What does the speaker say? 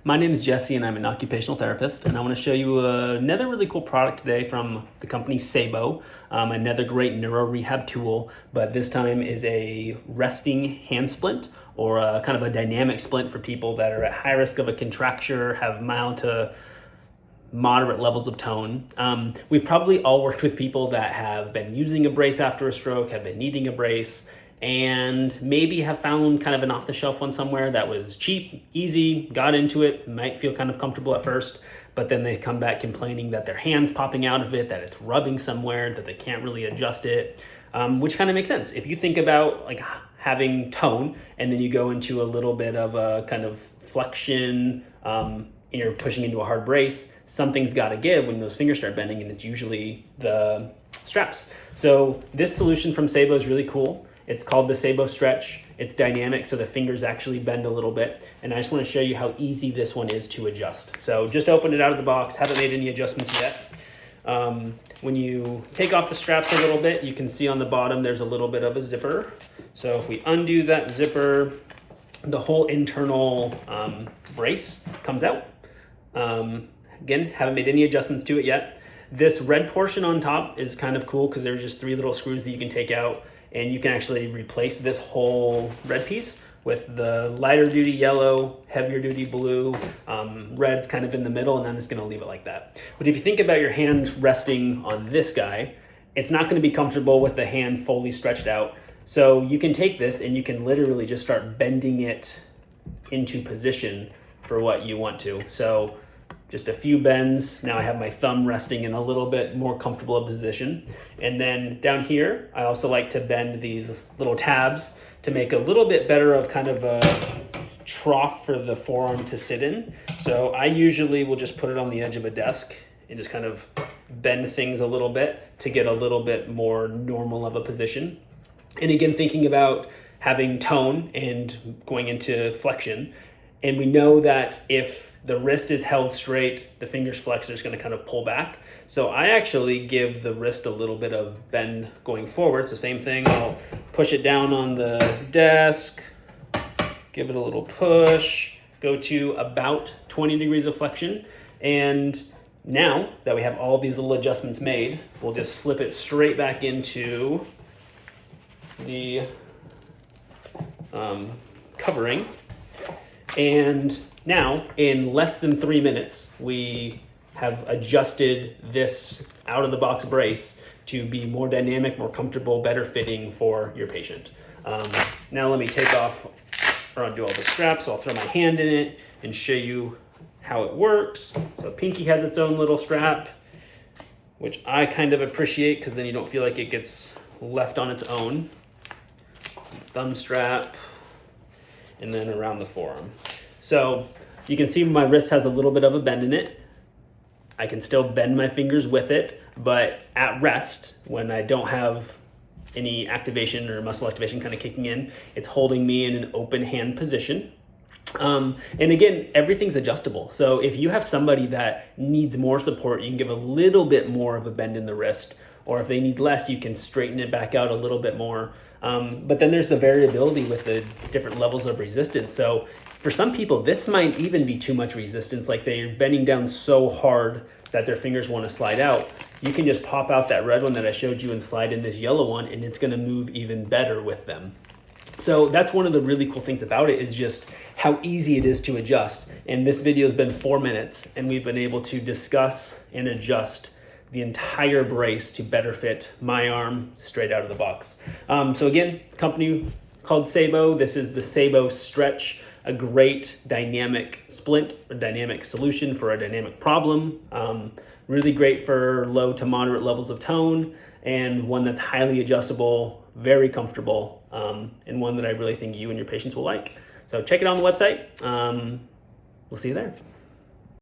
My name is Jesse and I'm an occupational therapist, and I want to show you another really cool product today from the company Saebo, another great neuro rehab tool, but this time is a resting hand splint, or kind of a dynamic splint for people that are at high risk of a contracture, have mild to moderate levels of tone. We've probably all worked with people that have been using a brace after a stroke, have been needing a brace, and maybe have found kind of an off-the-shelf one somewhere that was cheap, easy, got into it, might feel kind of comfortable at first, but then they come back complaining that their hand's popping out of it, that it's rubbing somewhere, that they can't really adjust it, which kind of makes sense. If you think about like having tone and then you go into a little bit of a kind of flexion, and you're pushing into a hard brace, something's got to give when those fingers start bending, and it's usually the straps. So this solution from Saebo is really cool. It's called the SaeboStretch. It's dynamic, so the fingers actually bend a little bit. And I just want to show you how easy this one is to adjust. So just opened it out of the box, haven't made any adjustments yet. When you take off the straps a little bit, you can see on the bottom there's a little bit of a zipper. So if we undo that zipper, the whole internal brace comes out. Again, haven't made any adjustments to it yet. This red portion on top is kind of cool because there's just 3 little screws that you can take out, and you can actually replace this whole red piece with the lighter duty yellow, heavier duty blue, red's kind of in the middle, and I'm just gonna leave it like that. But if you think about your hand resting on this guy, it's not gonna be comfortable with the hand fully stretched out. So you can take this and you can literally just start bending it into position for what you want to. So just a few bends. Now I have my thumb resting in a little bit more comfortable position. And then down here, I also like to bend these little tabs to make a little bit better of kind of a trough for the forearm to sit in. So I usually will just put it on the edge of a desk and just kind of bend things a little bit to get a little bit more normal of a position. And again, thinking about having tone and going into flexion. And we know that if the wrist is held straight, the fingers flex, they're just going to kind of pull back. So I actually give the wrist a little bit of bend going forward. So same thing, I'll push it down on the desk, give it a little push, go to about 20 degrees of flexion. And now that we have all these little adjustments made, we'll just slip it straight back into the covering. And now, in less than 3 minutes, we have adjusted this out-of-the-box brace to be more dynamic, more comfortable, better fitting for your patient. Now let me take off or undo all the straps. I'll throw my hand in it and show you how it works. So pinky has its own little strap, which I kind of appreciate because then you don't feel like it gets left on its own. Thumb strap, and then around the forearm. So you can see my wrist has a little bit of a bend in it. I can still bend my fingers with it, but at rest, when I don't have any activation or muscle activation kind of kicking in, it's holding me in an open hand position. And again, everything's adjustable. So if you have somebody that needs more support, you can give a little bit more of a bend in the wrist, or if they need less, you can straighten it back out a little bit more. But then there's the variability with the different levels of resistance. So for some people, this might even be too much resistance, like they're bending down so hard that their fingers want to slide out. You can just pop out that red one that I showed you and slide in this yellow one, and it's going to move even better with them. So that's one of the really cool things about it, is just how easy it is to adjust. And this video has been 4 minutes, and we've been able to discuss and adjust the entire brace to better fit my arm straight out of the box. So again, company called Saebo. This is the SaeboStretch, a great dynamic splint, a dynamic solution for a dynamic problem. Really great for low to moderate levels of tone, and one that's highly adjustable, very comfortable, and one that I really think you and your patients will like. So check it out on the website. We'll see you there.